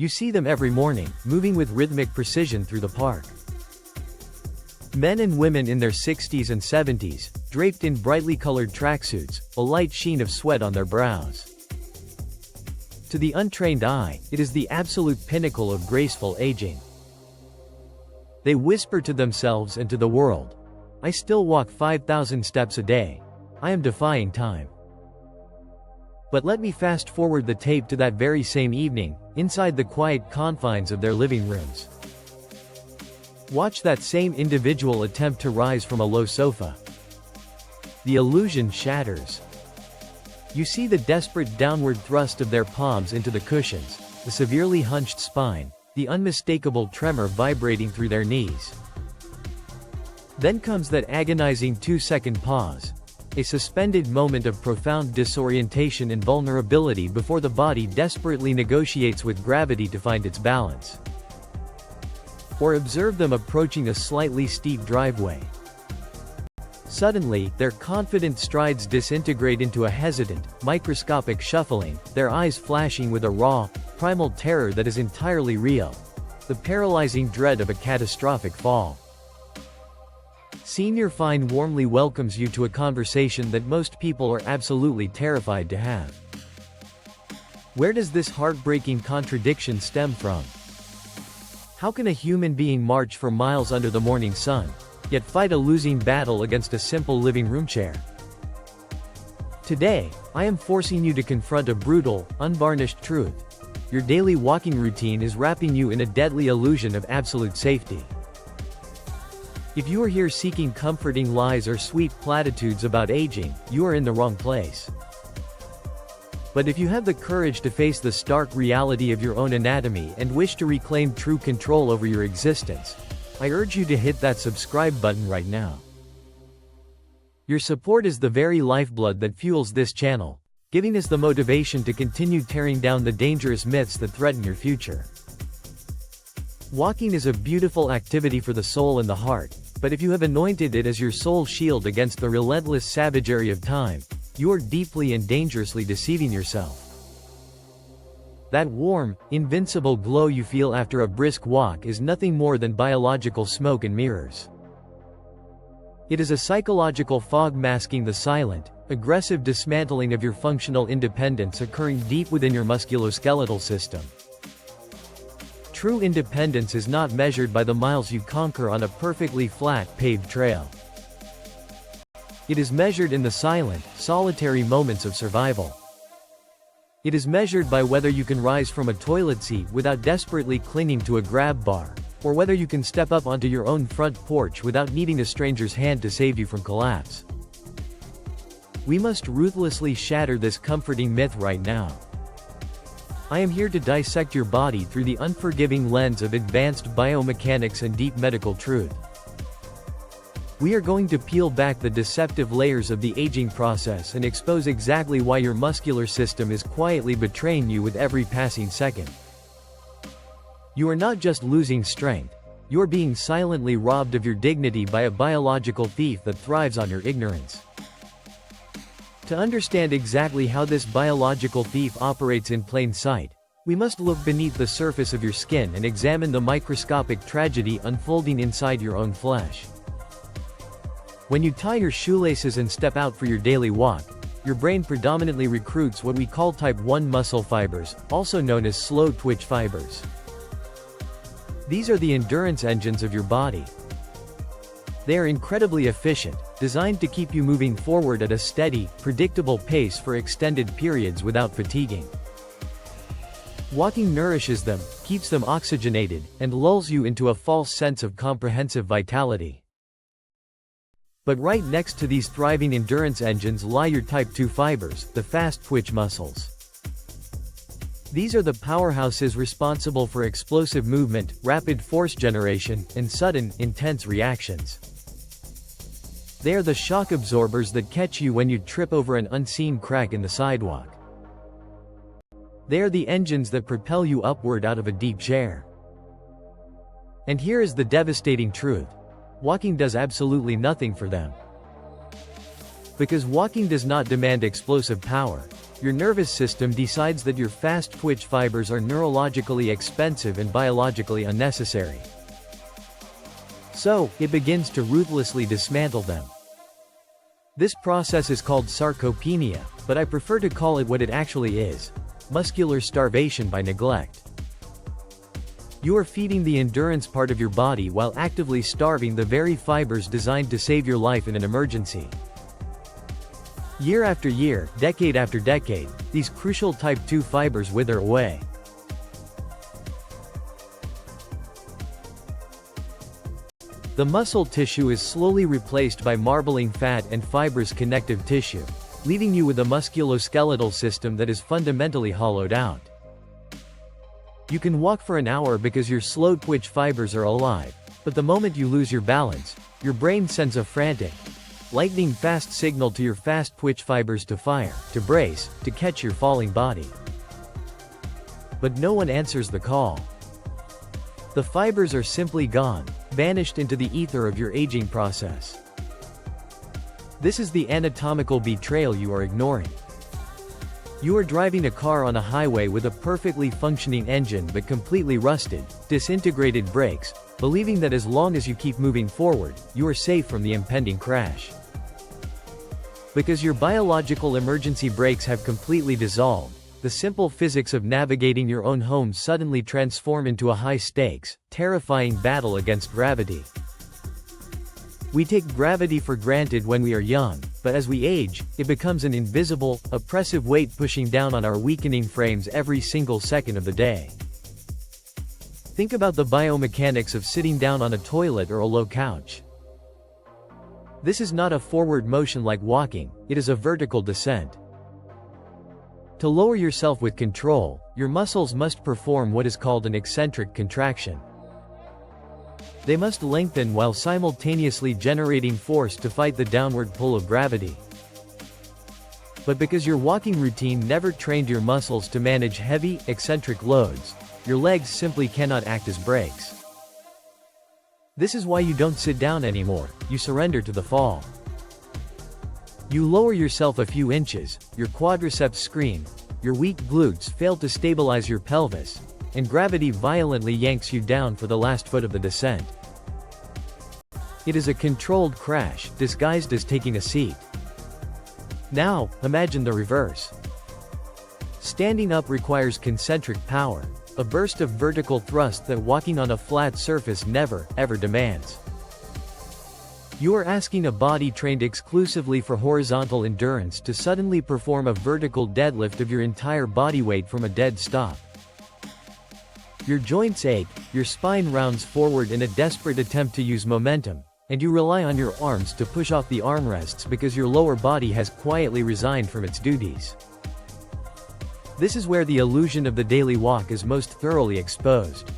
You see them every morning, moving with rhythmic precision through the park. Men and women in their 60s and 70s, draped in brightly colored tracksuits, a light sheen of sweat on their brows. To the untrained eye, it is the absolute pinnacle of graceful aging. They whisper to themselves and to the world, "I still walk 5,000 steps a day. I am defying time." But let me fast forward the tape to that very same evening, inside the quiet confines of their living rooms. Watch that same individual attempt to rise from a low sofa. The illusion shatters. You see the desperate downward thrust of their palms into the cushions, the severely hunched spine, the unmistakable tremor vibrating through their knees. Then comes that agonizing 2-second pause, a suspended moment of profound disorientation and vulnerability before the body desperately negotiates with gravity to find its balance. Or observe them approaching a slightly steep driveway. Suddenly, their confident strides disintegrate into a hesitant, microscopic shuffling, their eyes flashing with a raw, primal terror that is entirely real. The paralyzing dread of a catastrophic fall. Senior Fine warmly welcomes you to a conversation that most people are absolutely terrified to have. Where does this heartbreaking contradiction stem from? How can a human being march for miles under the morning sun, yet fight a losing battle against a simple living room chair? Today, I am forcing you to confront a brutal, unvarnished truth. Your daily walking routine is wrapping you in a deadly illusion of absolute safety. If you are here seeking comforting lies or sweet platitudes about aging, you are in the wrong place. But if you have the courage to face the stark reality of your own anatomy and wish to reclaim true control over your existence, I urge you to hit that subscribe button right now. Your support is the very lifeblood that fuels this channel, giving us the motivation to continue tearing down the dangerous myths that threaten your future. Walking is a beautiful activity for the soul and the heart, but if you have anointed it as your sole shield against the relentless savagery of time, you are deeply and dangerously deceiving yourself. That warm, invincible glow you feel after a brisk walk is nothing more than biological smoke and mirrors. It is a psychological fog masking the silent, aggressive dismantling of your functional independence occurring deep within your musculoskeletal system. True independence is not measured by the miles you conquer on a perfectly flat, paved trail. It is measured in the silent, solitary moments of survival. It is measured by whether you can rise from a toilet seat without desperately clinging to a grab bar, or whether you can step up onto your own front porch without needing a stranger's hand to save you from collapse. We must ruthlessly shatter this comforting myth right now. I am here to dissect your body through the unforgiving lens of advanced biomechanics and deep medical truth. We are going to peel back the deceptive layers of the aging process and expose exactly why your muscular system is quietly betraying you with every passing second. You are not just losing strength, you are being silently robbed of your dignity by a biological thief that thrives on your ignorance. To understand exactly how this biological thief operates in plain sight, we must look beneath the surface of your skin and examine the microscopic tragedy unfolding inside your own flesh. When you tie your shoelaces and step out for your daily walk, your brain predominantly recruits what we call type 1 muscle fibers, also known as slow twitch fibers. These are the endurance engines of your body. They are incredibly efficient, designed to keep you moving forward at a steady, predictable pace for extended periods without fatiguing. Walking nourishes them, keeps them oxygenated, and lulls you into a false sense of comprehensive vitality. But right next to these thriving endurance engines lie your type 2 fibers, the fast twitch muscles. These are the powerhouses responsible for explosive movement, rapid force generation, and sudden, intense reactions. They are the shock absorbers that catch you when you trip over an unseen crack in the sidewalk. They are the engines that propel you upward out of a deep chair. And here is the devastating truth. Walking does absolutely nothing for them. Because walking does not demand explosive power, your nervous system decides that your fast-twitch fibers are neurologically expensive and biologically unnecessary. So, it begins to ruthlessly dismantle them. This process is called sarcopenia, but I prefer to call it what it actually is: muscular starvation by neglect. You are feeding the endurance part of your body while actively starving the very fibers designed to save your life in an emergency. Year after year, decade after decade, these crucial type 2 fibers wither away. The muscle tissue is slowly replaced by marbling fat and fibrous connective tissue, leaving you with a musculoskeletal system that is fundamentally hollowed out. You can walk for an hour because your slow-twitch fibers are alive, but the moment you lose your balance, your brain sends a frantic, lightning-fast signal to your fast-twitch fibers to fire, to brace, to catch your falling body. But no one answers the call. The fibers are simply gone, vanished into the ether of your aging process. This is the anatomical betrayal you are ignoring. You are driving a car on a highway with a perfectly functioning engine but completely rusted, disintegrated brakes, believing that as long as you keep moving forward, you are safe from the impending crash. Because your biological emergency brakes have completely dissolved, the simple physics of navigating your own home suddenly transform into a high-stakes, terrifying battle against gravity. We take gravity for granted when we are young, but as we age, it becomes an invisible, oppressive weight pushing down on our weakening frames every single second of the day. Think about the biomechanics of sitting down on a toilet or a low couch. This is not a forward motion like walking, it is a vertical descent. To lower yourself with control, your muscles must perform what is called an eccentric contraction. They must lengthen while simultaneously generating force to fight the downward pull of gravity. But because your walking routine never trained your muscles to manage heavy, eccentric loads, your legs simply cannot act as brakes. This is why you don't sit down anymore, you surrender to the fall. You lower yourself a few inches, your quadriceps scream, your weak glutes fail to stabilize your pelvis, and gravity violently yanks you down for the last foot of the descent. It is a controlled crash, disguised as taking a seat. Now, imagine the reverse. Standing up requires concentric power, a burst of vertical thrust that walking on a flat surface never, ever demands. You are asking a body trained exclusively for horizontal endurance to suddenly perform a vertical deadlift of your entire body weight from a dead stop. Your joints ache, your spine rounds forward in a desperate attempt to use momentum, and you rely on your arms to push off the armrests because your lower body has quietly resigned from its duties. This is where the illusion of the daily walk is most thoroughly exposed.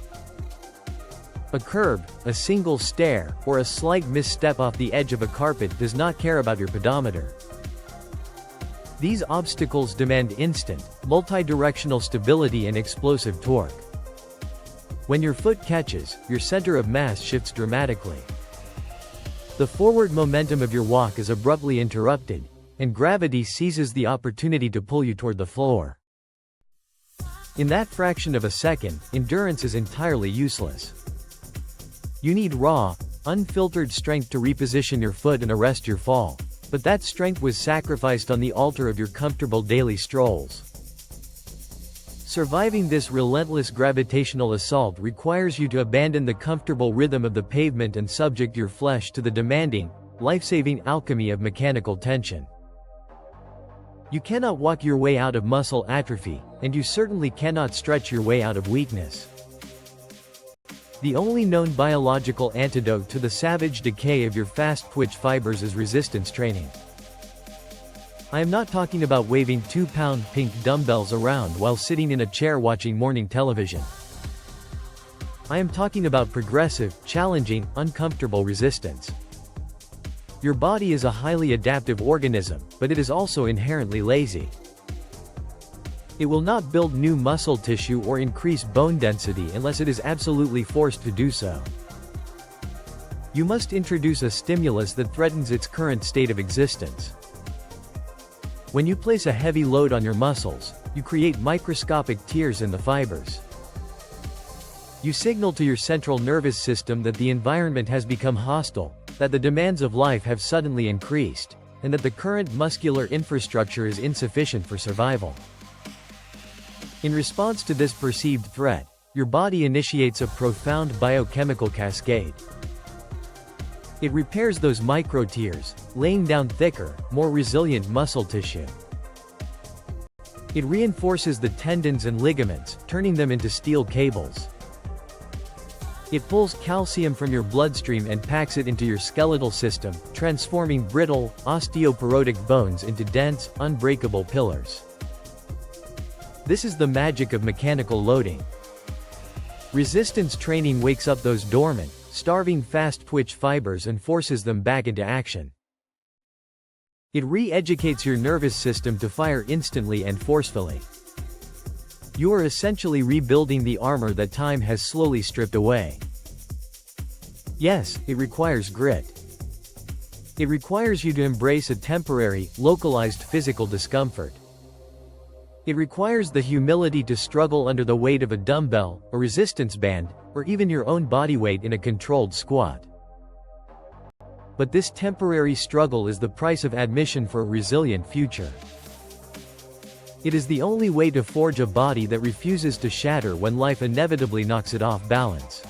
A curb, a single stair, or a slight misstep off the edge of a carpet does not care about your pedometer. These obstacles demand instant, multi-directional stability and explosive torque. When your foot catches, your center of mass shifts dramatically. The forward momentum of your walk is abruptly interrupted, and gravity seizes the opportunity to pull you toward the floor. In that fraction of a second, endurance is entirely useless. You need raw, unfiltered strength to reposition your foot and arrest your fall, but that strength was sacrificed on the altar of your comfortable daily strolls. Surviving this relentless gravitational assault requires you to abandon the comfortable rhythm of the pavement and subject your flesh to the demanding, life-saving alchemy of mechanical tension. You cannot walk your way out of muscle atrophy, and you certainly cannot stretch your way out of weakness. The only known biological antidote to the savage decay of your fast-twitch fibers is resistance training. I am not talking about waving 2-pound pink dumbbells around while sitting in a chair watching morning television. I am talking about progressive, challenging, uncomfortable resistance. Your body is a highly adaptive organism, but it is also inherently lazy. It will not build new muscle tissue or increase bone density unless it is absolutely forced to do so. You must introduce a stimulus that threatens its current state of existence. When you place a heavy load on your muscles, you create microscopic tears in the fibers. You signal to your central nervous system that the environment has become hostile, that the demands of life have suddenly increased, and that the current muscular infrastructure is insufficient for survival. In response to this perceived threat, your body initiates a profound biochemical cascade. It repairs those micro-tears, laying down thicker, more resilient muscle tissue. It reinforces the tendons and ligaments, turning them into steel cables. It pulls calcium from your bloodstream and packs it into your skeletal system, transforming brittle, osteoporotic bones into dense, unbreakable pillars. This is the magic of mechanical loading. Resistance training wakes up those dormant, starving fast-twitch fibers and forces them back into action. It re-educates your nervous system to fire instantly and forcefully. You are essentially rebuilding the armor that time has slowly stripped away. Yes, it requires grit. It requires you to embrace a temporary, localized physical discomfort. It requires the humility to struggle under the weight of a dumbbell, a resistance band, or even your own body weight in a controlled squat. But this temporary struggle is the price of admission for a resilient future. It is the only way to forge a body that refuses to shatter when life inevitably knocks it off balance.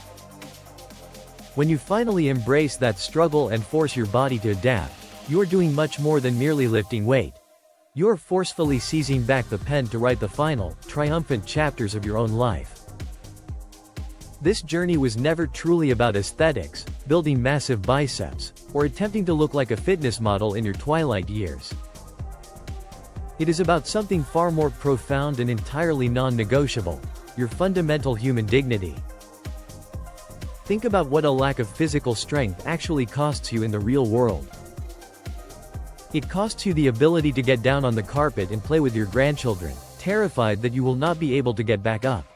When you finally embrace that struggle and force your body to adapt, you are doing much more than merely lifting weight. You are forcefully seizing back the pen to write the final, triumphant chapters of your own life. This journey was never truly about aesthetics, building massive biceps, or attempting to look like a fitness model in your twilight years. It is about something far more profound and entirely non-negotiable: your fundamental human dignity. Think about what a lack of physical strength actually costs you in the real world. It costs you the ability to get down on the carpet and play with your grandchildren, terrified that you will not be able to get back up.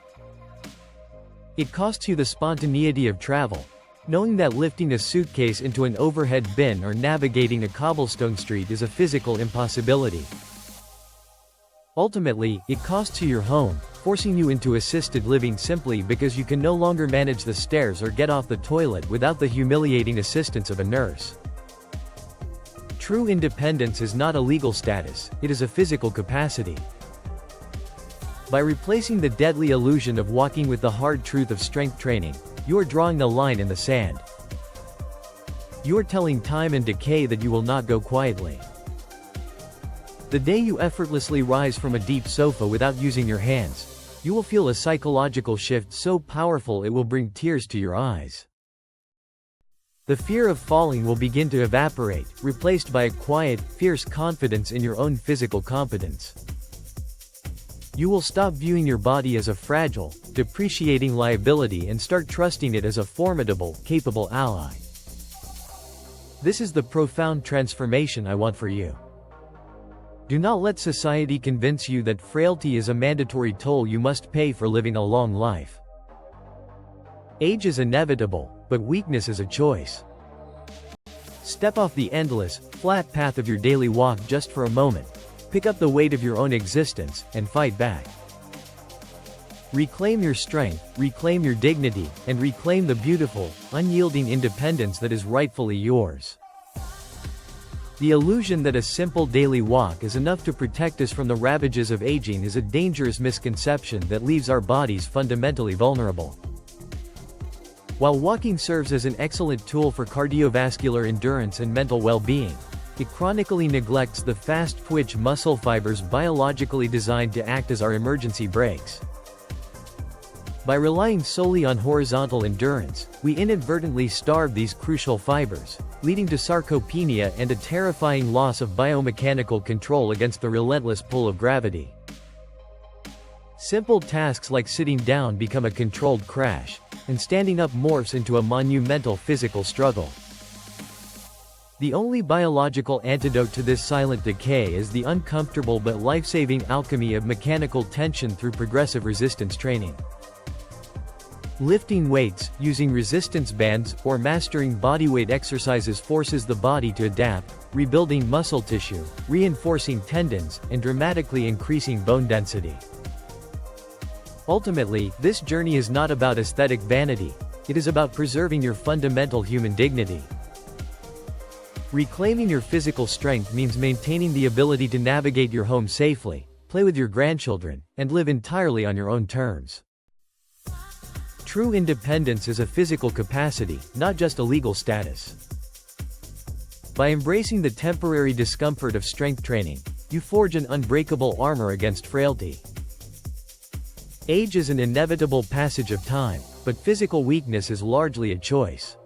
It costs you the spontaneity of travel, knowing that lifting a suitcase into an overhead bin or navigating a cobblestone street is a physical impossibility. Ultimately, it costs you your home, forcing you into assisted living simply because you can no longer manage the stairs or get off the toilet without the humiliating assistance of a nurse. True independence is not a legal status, it is a physical capacity. By replacing the deadly illusion of walking with the hard truth of strength training, you are drawing a line in the sand. You are telling time and decay that you will not go quietly. The day you effortlessly rise from a deep sofa without using your hands, you will feel a psychological shift so powerful it will bring tears to your eyes. The fear of falling will begin to evaporate, replaced by a quiet, fierce confidence in your own physical competence. You will stop viewing your body as a fragile, depreciating liability and start trusting it as a formidable, capable ally. This is the profound transformation I want for you. Do not let society convince you that frailty is a mandatory toll you must pay for living a long life. Age is inevitable, but weakness is a choice. Step off the endless, flat path of your daily walk just for a moment. Pick up the weight of your own existence, and fight back. Reclaim your strength, reclaim your dignity, and reclaim the beautiful, unyielding independence that is rightfully yours. The illusion that a simple daily walk is enough to protect us from the ravages of aging is a dangerous misconception that leaves our bodies fundamentally vulnerable. While walking serves as an excellent tool for cardiovascular endurance and mental well-being, it chronically neglects the fast-twitch muscle fibers biologically designed to act as our emergency brakes. By relying solely on horizontal endurance, we inadvertently starve these crucial fibers, leading to sarcopenia and a terrifying loss of biomechanical control against the relentless pull of gravity. Simple tasks like sitting down become a controlled crash, and standing up morphs into a monumental physical struggle. The only biological antidote to this silent decay is the uncomfortable but life-saving alchemy of mechanical tension through progressive resistance training. Lifting weights, using resistance bands, or mastering bodyweight exercises forces the body to adapt, rebuilding muscle tissue, reinforcing tendons, and dramatically increasing bone density. Ultimately, this journey is not about aesthetic vanity, it is about preserving your fundamental human dignity. Reclaiming your physical strength means maintaining the ability to navigate your home safely, play with your grandchildren, and live entirely on your own terms. True independence is a physical capacity, not just a legal status. By embracing the temporary discomfort of strength training, you forge an unbreakable armor against frailty. Age is an inevitable passage of time, but physical weakness is largely a choice.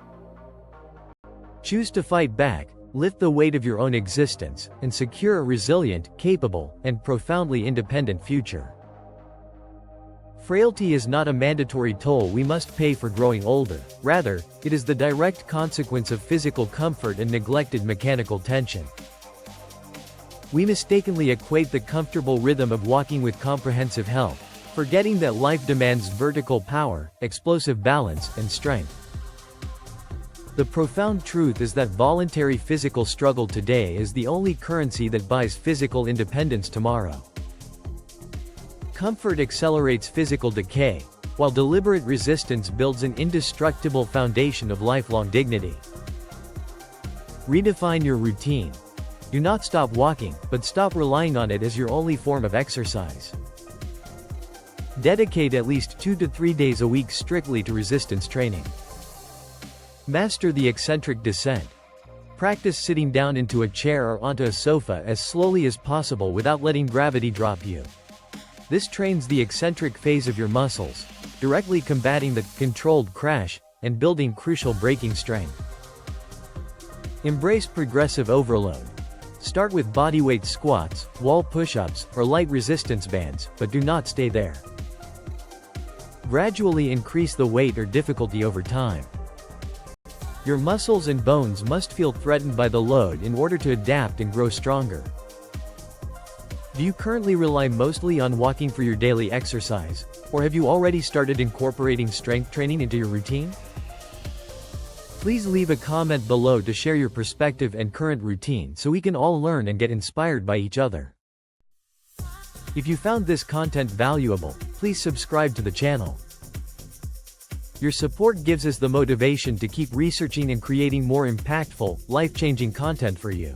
Choose to fight back, lift the weight of your own existence, and secure a resilient, capable, and profoundly independent future. Frailty is not a mandatory toll we must pay for growing older, rather, it is the direct consequence of physical comfort and neglected mechanical tension. We mistakenly equate the comfortable rhythm of walking with comprehensive health, forgetting that life demands vertical power, explosive balance, and strength. The profound truth is that voluntary physical struggle today is the only currency that buys physical independence tomorrow. Comfort accelerates physical decay, while deliberate resistance builds an indestructible foundation of lifelong dignity. Redefine your routine. Do not stop walking, but stop relying on it as your only form of exercise. Dedicate at least 2 to 3 days a week strictly to resistance training. Master the eccentric descent. Practice sitting down into a chair or onto a sofa as slowly as possible without letting gravity drop you. This trains the eccentric phase of your muscles, directly combating the controlled crash and building crucial braking strength. Embrace progressive overload. Start with bodyweight squats, wall push-ups, or light resistance bands, but do not stay there. Gradually increase the weight or difficulty over time. Your muscles and bones must feel threatened by the load in order to adapt and grow stronger. Do you currently rely mostly on walking for your daily exercise, or have you already started incorporating strength training into your routine? Please leave a comment below to share your perspective and current routine so we can all learn and get inspired by each other. If you found this content valuable, please subscribe to the channel. Your support gives us the motivation to keep researching and creating more impactful, life-changing content for you.